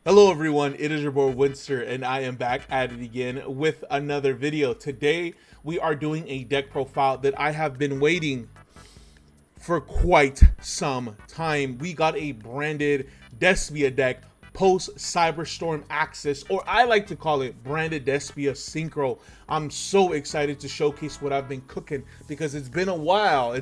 Hello everyone, it is your boy Winster and I am back at it again with another video. Today we are doing a deck profile that I have been waiting for quite some time. We got a branded Despia deck post Cyberstorm Axis, or I like to call it branded Despia Synchro. I'm so excited to showcase what I've been cooking because it's been a while.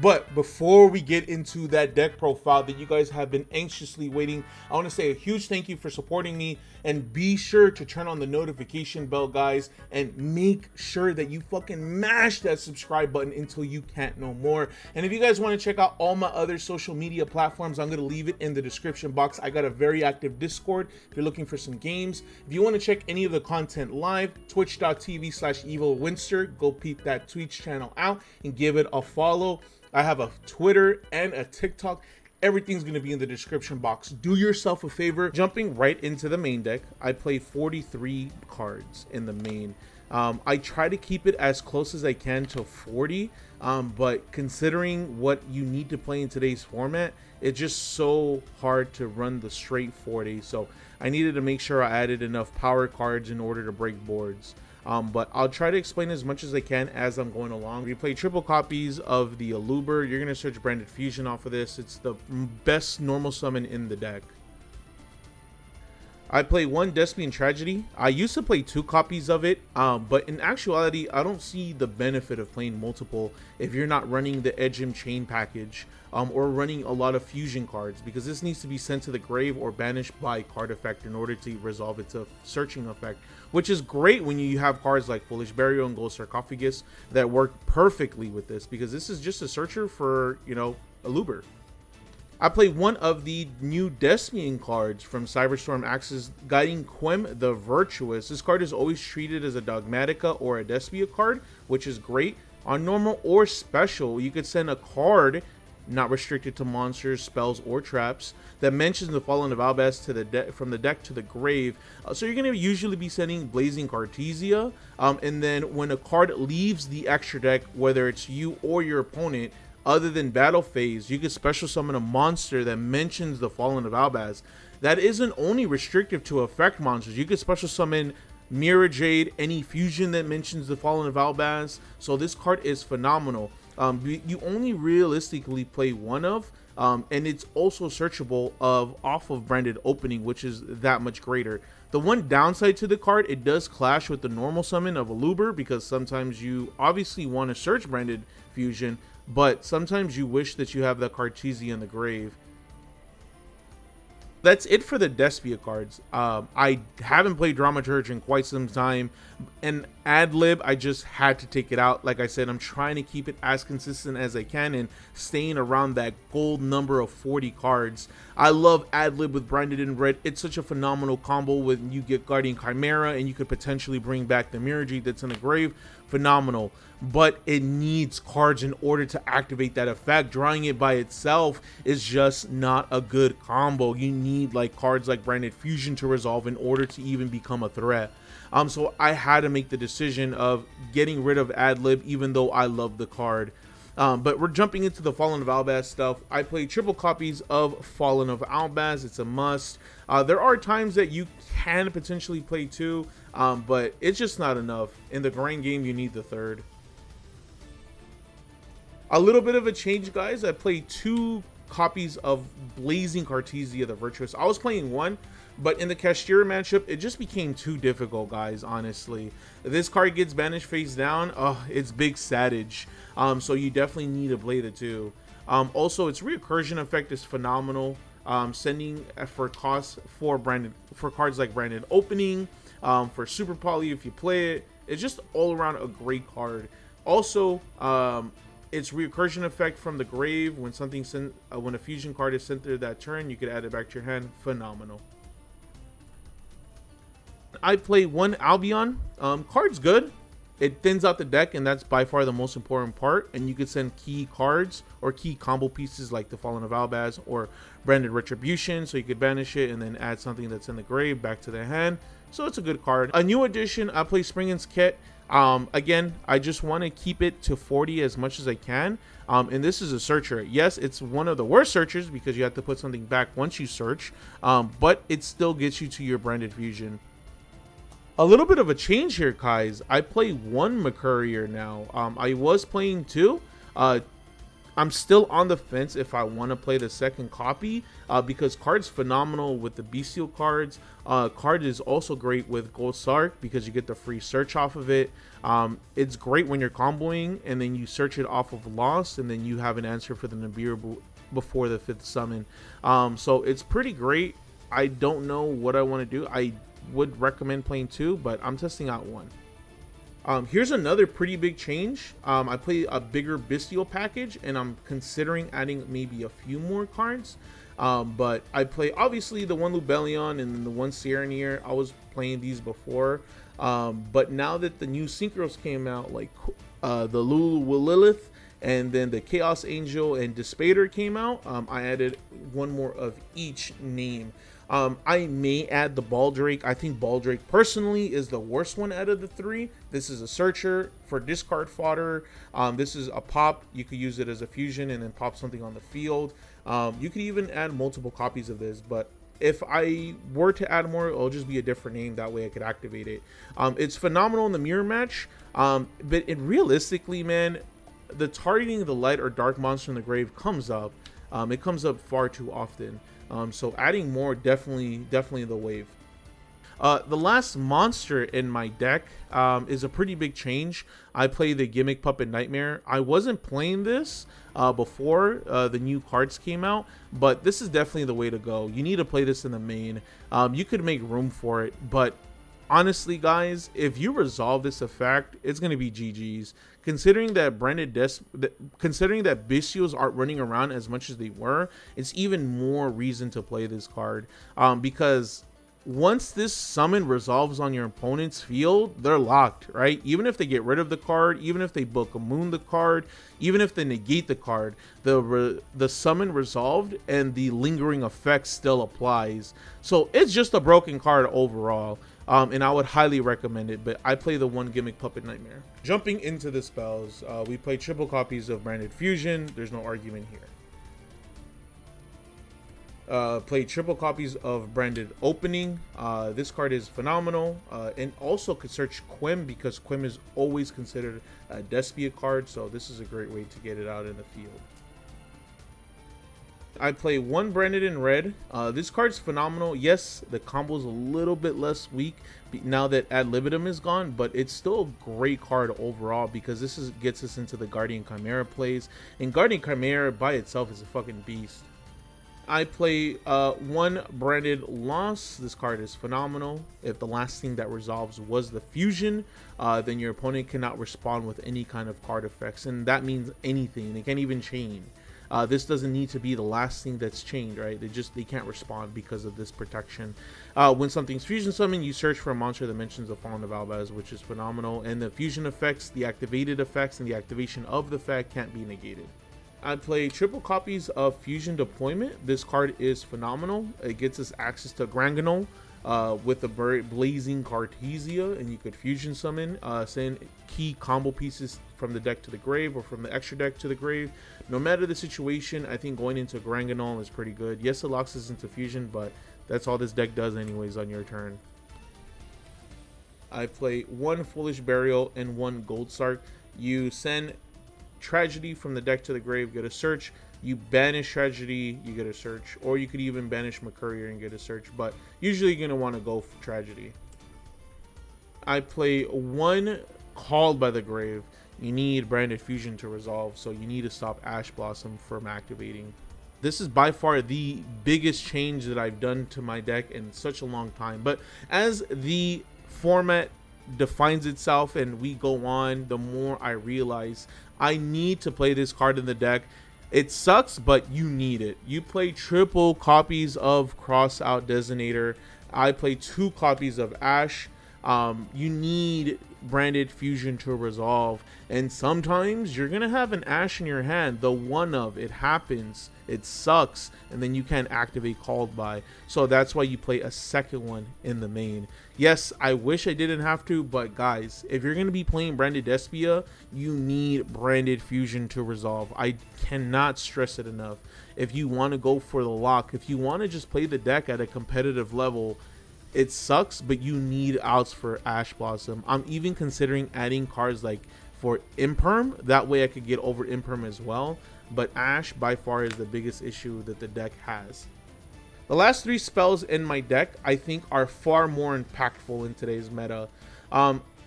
But before we get into that deck profile that you guys have been anxiously waiting, I want to say a huge thank you for supporting me, and be sure to turn on the notification bell, guys, and make sure that you fucking mash that subscribe button until you can't no more. And if you guys want to check out all my other social media platforms, I'm going to leave it in the description box. I got a very active Discord if you're looking for some games. If you want to check any of the content live, twitch.tv/evilwinster, go peep that Twitch channel out and give it a follow. I have a Twitter and a TikTok. Everything's going to be in the description box. Do yourself a favor. Jumping right into the main deck, I play 43 cards in the main. I try to keep it as close as I can to 40, but considering what you need to play in today's format, it's just so hard to run the straight 40. So I needed to make sure I added enough power cards in order to break boards. But I'll try to explain as much as I can as I'm going along. We play triple copies of the Aluber. You're going to search Branded Fusion off of this. It's the best normal summon in the deck. I play one Despian Tragedy. I used to play 2 copies of it, but in actuality, I don't see the benefit of playing multiple if you're not running the Edgem Chain package or running a lot of fusion cards, because this needs to be sent to the grave or banished by card effect in order to resolve it to searching effect, which is great when you have cards like Foolish Burial and Gold Sarcophagus that work perfectly with this, because this is just a searcher for, you know, a Luber. I play one of the new Despian cards from Cyberstorm Axis, Guiding Quem the Virtuous. This card is always treated as a Dogmatica or a Despia card, which is great. On normal or special, you could send a card not restricted to monsters, spells, or traps that mentions the Fallen of Albaz to the from the deck to the grave. So you're going to usually be sending Blazing Cartesia, and then when a card leaves the extra deck, whether it's you or your opponent, other than battle phase, you could special summon a monster that mentions the Fallen of Albaz. That isn't only restrictive to effect monsters. You could special summon Mirror Jade, any fusion that mentions the Fallen of Albaz. So this card is phenomenal. You only realistically play one of, and it's also searchable off of branded opening, which is that much greater. The one downside to the card, it does clash with the normal summon of a Luber, because sometimes you obviously want to search branded fusion, but sometimes you wish that you have the Cartesia in the grave. That's it for the Despia cards. I haven't played Dramaturge in quite some time, and Adlib, I just had to take it out. Like I said, I'm trying to keep it as consistent as I can and staying around that gold number of 40 cards. I love Adlib with Branded in Red. It's such a phenomenal combo when you get Guardian Chimera and you could potentially bring back the Mirror Jade that's in the grave. Phenomenal. But it needs cards in order to activate that effect. Drawing it by itself is just not a good combo. You need like cards like Branded Fusion to resolve in order to even become a threat. So I had to make the decision of getting rid of Adlib, even though I love the card. But we're jumping into the Fallen of Albaz stuff. I play triple copies of Fallen of Albaz. It's a must. There are times that you can potentially play 2, but it's just not enough. In the grind game, you need the 3rd. A little bit of a change, guys. I play 2 copies of Blazing Cartesia the Virtuous. I was playing 1, but in the Cashier matchup, it just became too difficult, guys, honestly. This card gets banished face down. Oh, it's big Sadage. So you definitely need to play the 2. Also, its recursion effect is phenomenal. Sending for cost for cards like Branded Opening, for Super Poly if you play it. It's just all around a great card. Also, its recursion effect from the grave, when when a fusion card is sent through that turn, you could add it back to your hand. Phenomenal. I play 1 Albion. Card's good. It thins out the deck, and that's by far the most important part. And you could send key cards or key combo pieces like the Fallen of Albaz or Branded Retribution, so you could banish it and then add something that's in the grave back to the hand. So it's a good card. A new addition, I play Springen's Ket. Again, I just want to keep it to 40 as much as I can. And this is a searcher. Yes, it's one of the worst searchers because you have to put something back once you search, but it still gets you to your branded fusion. A little bit of a change here, guys. I play one McCourier now. I was playing two. I'm still on the fence if I want to play the second copy, because card's phenomenal with the bestial cards. Card is also great with Gold Sark because you get the free search off of it. It's great when you're comboing and then you search it off of Lost and then you have an answer for the Nibiru before the 5th summon. So it's pretty great. I don't know what I want to do. I would recommend playing two, but I'm testing out one. Here's another pretty big change. I play a bigger bestial package and I'm considering adding maybe a few more cards. But I play obviously the one Lubellion and the one Sierra. I was playing these before. But now that the new synchros came out, like the Lilith and then the Chaos Angel and Despater came out, I added one more of each name. I may add the Baldrake. I think Baldrake personally is the worst one out of the three. This is a searcher for discard fodder. This is a pop. You could use it as a fusion and then pop something on the field. You could even add multiple copies of this, but if I were to add more, it'll just be a different name. That way I could activate it. It's phenomenal in the mirror match, but realistically, man, the targeting the light or dark monster in the grave comes up. It comes up far too often. So adding more, definitely the wave. The last monster in my deck is a pretty big change. I play the Gimmick Puppet Nightmare. I wasn't playing this before the new cards came out, but this is definitely the way to go. You need to play this in the main. You could make room for it, but honestly, guys, if you resolve this effect, it's going to be GG's. Considering that considering that bestials aren't running around as much as they were, it's even more reason to play this card. Because once this summon resolves on your opponent's field, they're locked, right? Even if they get rid of the card, even if they Book of Moon the card, even if they negate the card, the summon resolved and the lingering effect still applies. So it's just a broken card overall. And I would highly recommend it, but I play the one Gimmick Puppet Nightmare. Jumping into the spells, we play triple copies of Branded Fusion. There's no argument here. Play triple copies of Branded Opening. This card is phenomenal, and also could search Quim because Quim is always considered a Despia card, so this is a great way to get it out in the field. I play one Branded in red. This card's phenomenal. Yes, the combo is a little bit less weak now that Ad Libitum is gone, but it's still a great card overall because this gets us into the Guardian Chimera plays, and Guardian Chimera by itself is a fucking beast. I play one Branded Loss. This card is phenomenal. If the last thing that resolves was the fusion, then your opponent cannot respond with any kind of card effects, and that means anything. They can't even chain. This doesn't need to be the last thing that's chained, right? They can't respond because of this protection. When something's fusion summoned, you search for a monster that mentions the Fallen of Albaz, which is phenomenal. And the fusion effects, the activated effects, and the activation of the effect can't be negated. I play triple copies of Fusion Deployment. This card is phenomenal. It gets us access to Granganol with the Blazing Cartesia, and you could fusion summon, send key combo pieces from the deck to the grave or from the extra deck to the grave. No matter the situation, I think going into Granganol is pretty good. Yes, it locks us into fusion, but that's all this deck does anyways on your turn. I play one Foolish Burial and one Gold Sark. You send Tragedy from the deck to the grave, get a search. You banish Tragedy, you get a search, or you could even banish McCourier and get a search, but usually you're going to want to go for Tragedy. I play one Called by the Grave. You need Branded Fusion to resolve, so you need to stop Ash Blossom from activating. This is by far the biggest change that I've done to my deck in such a long time, but as the format defines itself and we go on, the more I realize I need to play this card in the deck. It sucks, but you need it. You play triple copies of Cross Out Designator. I play 2 copies of Ash. You need branded fusion to resolve, and sometimes you're gonna have an Ash in your hand, the one of it happens, it sucks, and then you can't activate called by, so that's why you play a second one in the main. Yes, I wish I didn't have to, but guys, if you're gonna be playing branded Despia, you need branded fusion to resolve. I cannot stress it enough. If you want to go for the lock, if you want to just play the deck at a competitive level, it sucks, but you need outs for Ash Blossom. I'm even considering adding cards like for Imperm. That way I could get over Imperm as well. But Ash by far is the biggest issue that the deck has. The last 3 spells in my deck, I think, are far more impactful in today's meta.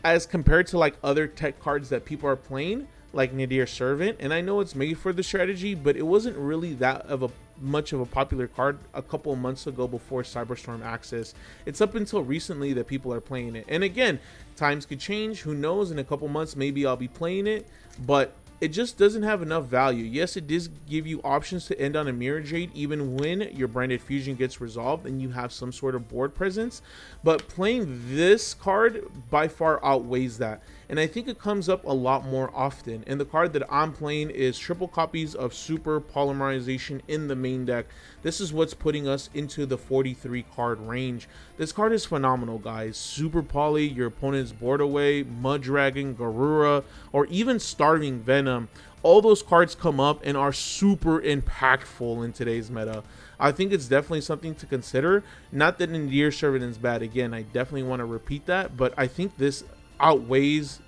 As compared to like other tech cards that people are playing, like Nadir Servant. And I know it's made for the strategy, but it wasn't really that of a much of a popular card a couple of months ago before Cyberstorm Access. It's up until recently that people are playing it. And again, times could change. Who knows? In a couple months, maybe I'll be playing it, but it just doesn't have enough value. Yes, it does give you options to end on a Mirror Jade even when your branded fusion gets resolved and you have some sort of board presence, but playing this card by far outweighs that, and I think it comes up a lot more often. And the card that I'm playing is triple copies of Super Polymerization in the main deck. This is what's putting us into the 43 card range. This card is phenomenal, guys. Super Poly, your opponent's board away, Mud Dragon, Garura, or even Starving Venom. All those cards come up and are super impactful in today's meta. I think it's definitely something to consider. Not that Nadir Servant is bad. Again, I definitely want to repeat that, but I think this outweighs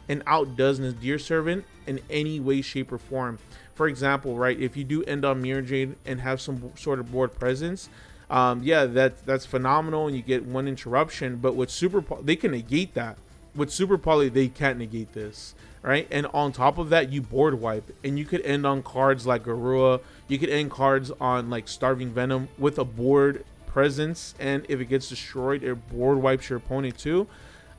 and outdoes Nadir Servant in any way, shape, or form. For example, right, if you do end on Mirror Jade and have some sort of board presence, yeah, that's phenomenal, and you get 1 interruption. But with Super Poly, they can negate that. With Super Poly, they can't negate this, right? And on top of that, you board wipe, and you could end on cards like Garua. You could end cards on like Starving Venom with a board presence, and if it gets destroyed, it board wipes your opponent too.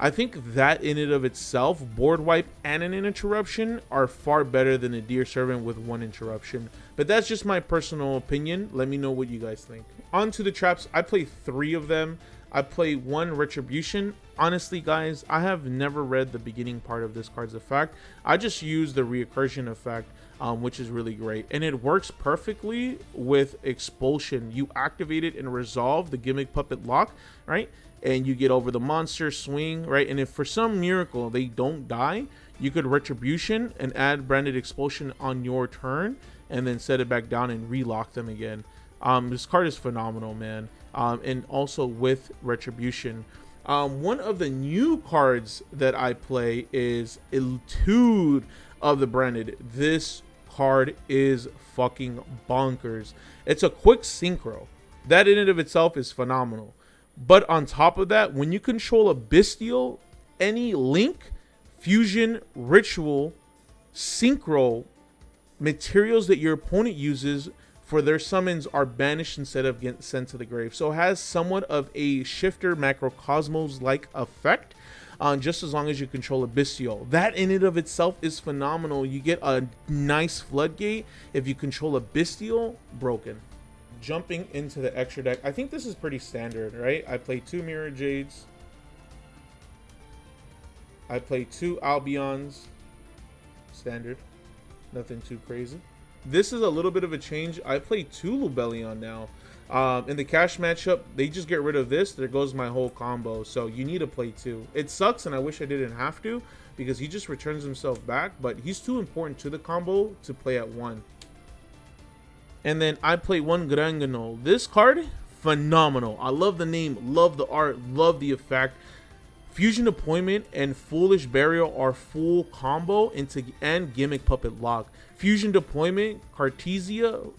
I think that in and of itself, board wipe and an interruption are far better than a Nadir Servant with 1 interruption. But that's just my personal opinion. Let me know what you guys think. On to the traps. I play 3 of them. I play 1 Retribution. Honestly, guys, I have never read the beginning part of this card's effect. I just use the reoccursion effect, which is really great. And it works perfectly with Expulsion. You activate it and resolve the Gimmick Puppet lock, right? And you get over the monster, swing, right? And if for some miracle they don't die, you could Retribution and add Branded Expulsion on your turn and then set it back down and relock them again. This card is phenomenal, man. And also with Retribution. One of the new cards that I play is Etude of the Branded. This card is fucking bonkers. It's a quick synchro. That in and of itself is phenomenal. But on top of that, when you control a Bestial, any link, fusion, ritual, synchro materials that your opponent uses for their summons are banished instead of getting sent to the grave. So it has somewhat of a Shifter Macrocosmos-like effect, just as long as you control a Bestial. That in and of itself is phenomenal. You get a nice floodgate if you control a Bestial. Broken. Jumping into the extra deck, I think this is pretty standard, right? I play 2 Mirror Jades. I play 2 Albions. Standard. Nothing too crazy. This is a little bit of a change. I play 2 Lubellion now. In the cash matchup, they just get rid of this. There goes my whole combo. So you need to play 2. It sucks, and I wish I didn't have to, because he just returns himself back. But he's too important to the combo to play at 1. And then I play 1 Granganol. This card, phenomenal. I love the name, love the art, love the effect. Fusion Appointment and Foolish Burial are full combo and Gimmick Puppet lock. Fusion Deployment, Cartesia,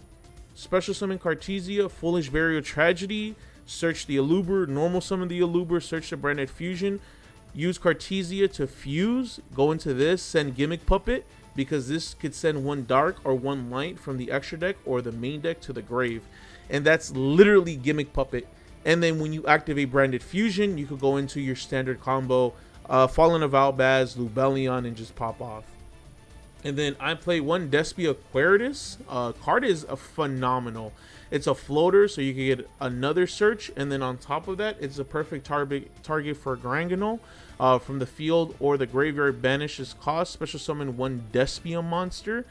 Special Summon Cartesia, Foolish Burial Tragedy, search the Aluber, normal summon the Aluber, search the Branded Fusion, use Cartesia to fuse, go into this, send Gimmick Puppet, because this could send 1 dark or 1 light from the extra deck or the main deck to the grave. And that's literally Gimmick Puppet. And then when you activate Branded Fusion, you could go into your standard combo, Fallen of Albaz, Lubellion, and just pop off. And then I play 1 Despia Aquarius. Card is phenomenal. It's a floater, so you can get another search, and then on top of that, it's a perfect target for Granganol from the field or the graveyard. Banishes cost, special summon one Despia monster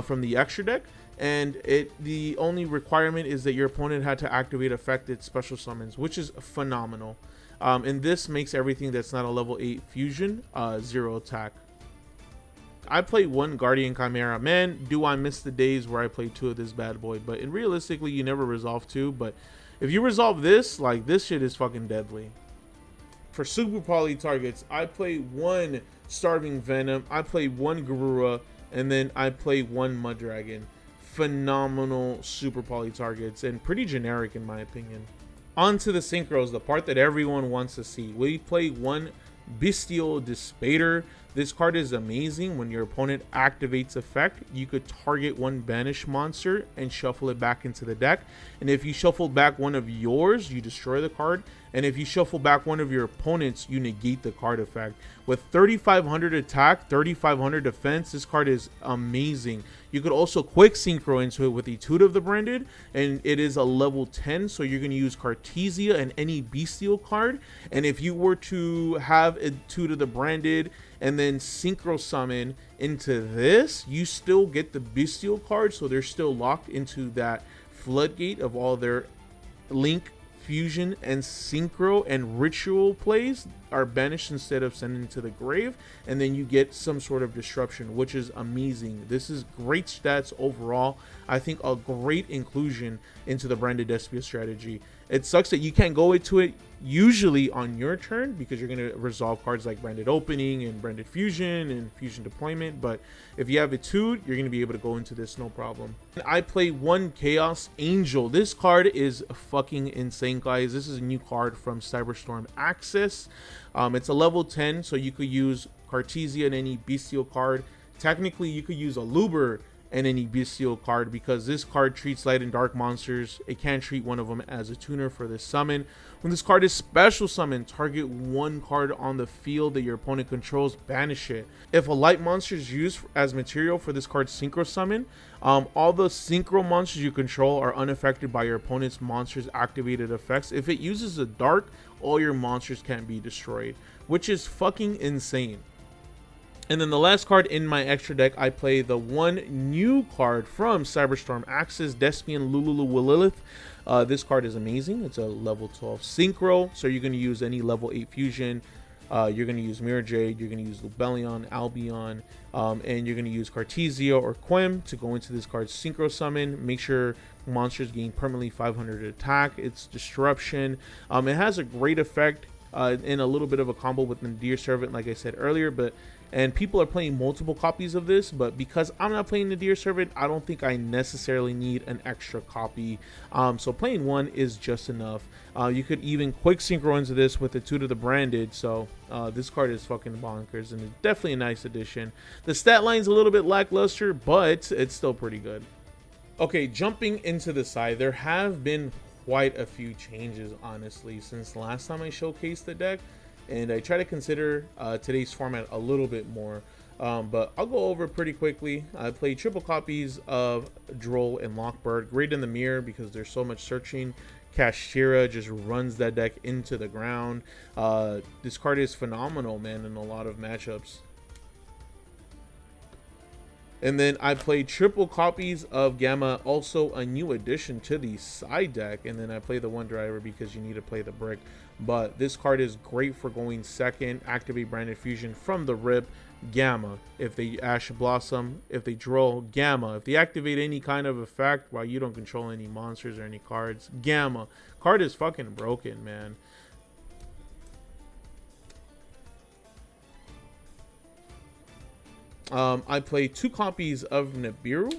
from the extra deck, and the only requirement is that your opponent had to activate affected special summons, which is phenomenal. And this makes everything that's not a level 8 fusion 0 attack. I play one Guardian Chimera. Man, do I miss the days where I played 2 of this bad boy. But realistically, you never resolve 2. But if you resolve this, like, this shit is fucking deadly. For super poly targets, I play one Starving Venom, I play one Garura, and then I play one Mud Dragon. Phenomenal super poly targets, and pretty generic in my opinion. On to the synchros, the part that everyone wants to see. We play one Bestial Despater. This card is amazing. When your opponent activates effect, you could target one banished monster and shuffle it back into the deck. And if you shuffle back one of yours, you destroy the card. And if you shuffle back one of your opponents, you negate the card effect. With 3500 attack, 3500 defense, this card is amazing. You could also quick synchro into it with Etude of the Branded, and it is a level 10, so you're going to use Cartesia and any Bestial card. And if you were to have Etude of the Branded and then synchro summon into this, you still get the Bestial card, so they're still locked into that floodgate of all their Link, Fusion, and Synchro and Ritual plays are banished instead of sending to the grave, and then you get some sort of disruption, which is amazing. This is great stats overall. I think a great inclusion into the Branded Despia strategy. It sucks that you can't go into it usually on your turn because you're going to resolve cards like Branded Opening and Branded Fusion and Fusion Deployment, but if you have Etude, you're going to be able to go into this no problem. I play one Chaos Angel. This card is fucking insane, guys. This is a new card from Cyberstorm Access. It's a level 10, so you could use Cartesia and any Bestial card. Technically, you could use a Luber and any Bestial card because this card treats light and dark monsters. It can treat one of them as a tuner for this summon. When this card is special summoned, target one card on the field that your opponent controls, banish it. If a light monster is used as material for this card's synchro summon, all the synchro monsters you control are unaffected by your opponent's monster's activated effects. If it uses a dark, all your monsters can't be destroyed, which is fucking insane. And then the last card in my extra deck, I play the one new card from Cyberstorm Access, Despian Lilith. This card is amazing. It's a level 12 synchro, so you're going to use any level 8 fusion. You're going to use Mirror Jade, you're going to use Lubellion, Albion, and you're going to use Cartesia or Quem to go into this card's synchro summon. Make sure monsters gain permanently 500 attack. It's disruption. It has a great effect in a little bit of a combo with the Nadir Servant, like I said earlier, and people are playing multiple copies of this, but because I'm not playing the Nadir Servant, I don't think I necessarily need an extra copy. So playing one is just enough. You could even quick synchro into this with the Etude of the Branded, so this card is fucking bonkers, and it's definitely a nice addition. The stat line's a little bit lackluster, but it's still pretty good. Okay, jumping into the side, there have been quite a few changes, honestly, since the last time I showcased the deck, and I try to consider today's format a little bit more, but I'll go over pretty quickly. I played triple copies of Droll and Lockbird. Great in the mirror because there's so much searching. Kashira just runs that deck into the ground. This card is phenomenal, man, in a lot of matchups. And then I played triple copies of Gamma, also a new addition to the side deck. And then I play the one driver because you need to play the brick. But this card is great for going second. Activate Branded Fusion from the rip. Gamma. If they Ash Blossom, if they draw, Gamma. If they activate any kind of effect while you don't control any monsters or any cards, Gamma. Card is fucking broken, man. I play 2 copies of Nibiru.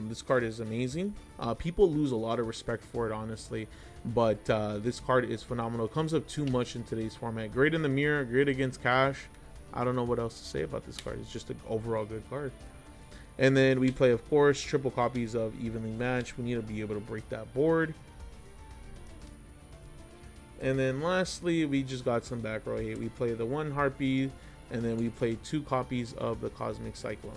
This card is amazing. People lose a lot of respect for it, honestly, but this card is phenomenal. It comes up too much in today's format. Great in the mirror, great against Cash. I don't know what else to say about this card. It's just an overall good card. And then we play, of course, triple copies of Evenly Matched. We need to be able to break that board. And then lastly, we just got some back row hate. We play the one Harpy, and then we play 2 copies of the Cosmic Cyclone.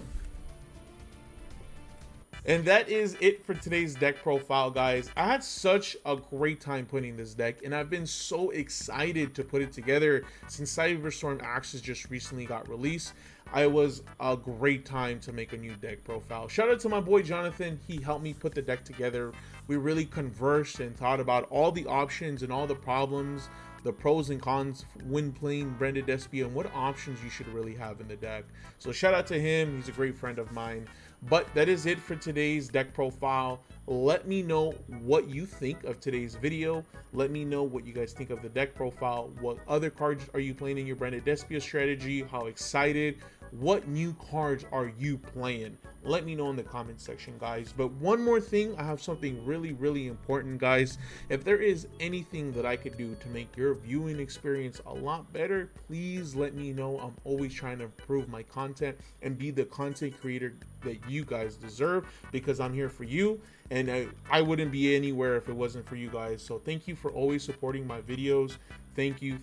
And that is it for today's deck profile, guys. I had such a great time putting this deck, and I've been so excited to put it together since Cyberstorm Axis just recently got released. It was a great time to make a new deck profile. Shout out to my boy Jonathan. He helped me put the deck together. We really conversed and thought about all the options and all the problems, the pros and cons when playing Branded Despia, and what options you should really have in the deck. So shout out to him. He's a great friend of mine. But that is it for today's deck profile. Let me know what you think of today's video. Let me know what you guys think of the deck profile. What other cards are you playing in your Branded Despia strategy? How excited? What new cards are you playing? Let me know in the comment section, guys. But one more thing, I have something really important, guys. If there is anything that I could do to make your viewing experience a lot better, please let me know. I'm always trying to improve my content and be the content creator that you guys deserve, because I'm here for you, and I wouldn't be anywhere if it wasn't for you guys. So thank you for always supporting my videos. Thank you.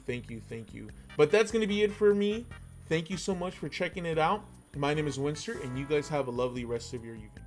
But that's going to be it for me. Thank you so much for checking it out. My name is Winster, and you guys have a lovely rest of your evening.